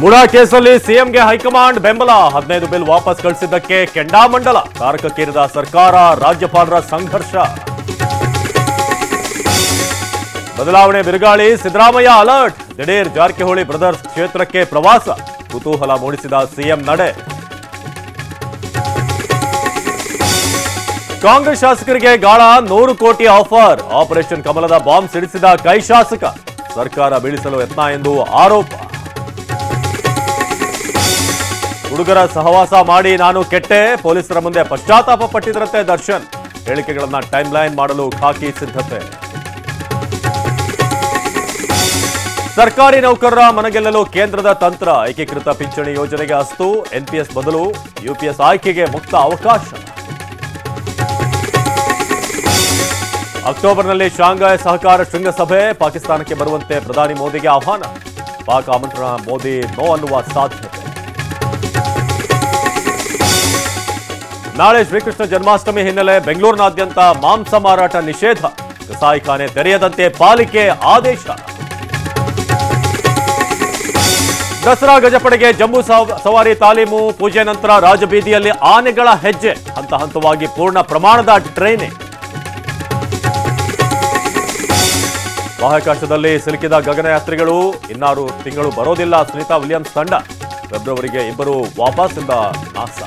ಮುಡಾ ಕೇಸಲ್ಲಿ ಸಿಎಂಗೆ ಹೈಕಮಾಂಡ್ ಬೆಂಬಲ 15 ಬಿಲ್ ವಾಪಸ್ ಕಳಿಸಿದ್ದಕ್ಕೆ ಕೆಂಡಾಮಂಡಲ ತಾರಕಕ್ಕೇರಿದ ಸರ್ಕಾರ ರಾಜ್ಯಪಾಲರ ಸಂಘರ್ಷ ಬದಲಾವಣೆ ಬಿರುಗಾಳಿ ಸಿದ್ದರಾಮಯ್ಯ ಅಲರ್ಟ್ ದಿಢೀರ್ ಜಾರಕಿಹೊಳಿ ಬ್ರದರ್ಸ್ ಕ್ಷೇತ್ರಕ್ಕೆ ಪ್ರವಾಸ ಕುತೂಹಲ ಮೂಡಿಸಿದ ಸಿಎಂ ನಡೆ ಕಾಂಗ್ರೆಸ್ ಶಾಸಕರಿಗೆ ಗಾಳ 100 ಕೋಟಿ ಆಫರ್ ಆಪರೇಷನ್ ಕಮಲದ ಬಾಂಬ್ ಸಿಡಿಸಿದ ಕೈ ಶಾಸಕ ಸರ್ಕಾರ ಬೀಳಿಸಲು ಯತ್ನ ಎಂದು ಆರೋಪ ಹುಡುಗರ ಸಹವಾಸ ಮಾಡಿ ನಾನು ಕೆಟ್ಟೆ ಪೊಲೀಸರ ಮುಂದೆ ಪಶ್ಚಾತ್ತಾಪ ಪಟ್ಟಿದ್ರಂತೆ ದರ್ಶನ್ ಹೇಳಿಕೆಗಳನ್ನ ಟೈಮ್ ಲೈನ್ ಮಾಡಲು ಖಾಕಿ ಸಿದ್ಧತೆ ಸರ್ಕಾರಿ ನೌಕರರ ಮನಗೆಲ್ಲಲು ಕೇಂದ್ರದ ತಂತ್ರ ಏಕೀಕೃತ ಪಿಂಚಣಿ ಯೋಜನೆಗೆ ಅಸ್ತು ಎನ್ಪಿಎಸ್ ಬದಲು ಯುಪಿಎಸ್ ಆಯ್ಕೆಗೆ ಮುಕ್ತ ಅವಕಾಶ ಅಕ್ಟೋಬರ್ನಲ್ಲಿ ಶಾಂಘೈ ಸಹಕಾರ ಶೃಂಗಸಭೆ ಪಾಕಿಸ್ತಾನಕ್ಕೆ ಬರುವಂತೆ ಪ್ರಧಾನಿ ಮೋದಿಗೆ ಆಹ್ವಾನ ಪಾಕ್ ಆಮಂತ್ರಣ ಮೋದಿ ನೋ ಅನ್ನುವ ಸಾಧ್ಯತೆ ನಾಳೆ ಶ್ರೀಕೃಷ್ಣ ಜನ್ಮಾಷ್ಟಮಿ ಹಿನ್ನೆಲೆ ಬೆಂಗಳೂರಿನಾದ್ಯಂತ ಮಾಂಸ ಮಾರಾಟ ನಿಷೇಧ ಕಸಾಯಿಖಾನೆ ತೆರೆಯದಂತೆ ಪಾಲಿಕೆ ಆದೇಶ ದಸರಾ ಗಜಪಡೆಗೆ ಜಂಬೂ ಸವಾರಿ ತಾಲೀಮು ಪೂಜೆ ನಂತರ ರಾಜಬೀದಿಯಲ್ಲಿ ಆನೆಗಳ ಹೆಜ್ಜೆ ಹಂತ ಹಂತವಾಗಿ ಪೂರ್ಣ ಪ್ರಮಾಣದ ಟ್ರೈನಿಂಗ್ ಬಾಹ್ಯಾಕಾಶದಲ್ಲಿ ಸಿಲುಕಿದ ಗಗನಯಾತ್ರಿಗಳು ಇನ್ನಾರು ತಿಂಗಳು ಬರೋದಿಲ್ಲ ಸುನೀತಾ ವಿಲಿಯಮ್ಸ್ ತಂಡ ಫೆಬ್ರವರಿಗೆ ಇಬ್ಬರು ವಾಪಸ್ಸಿಂದ ನಾಸ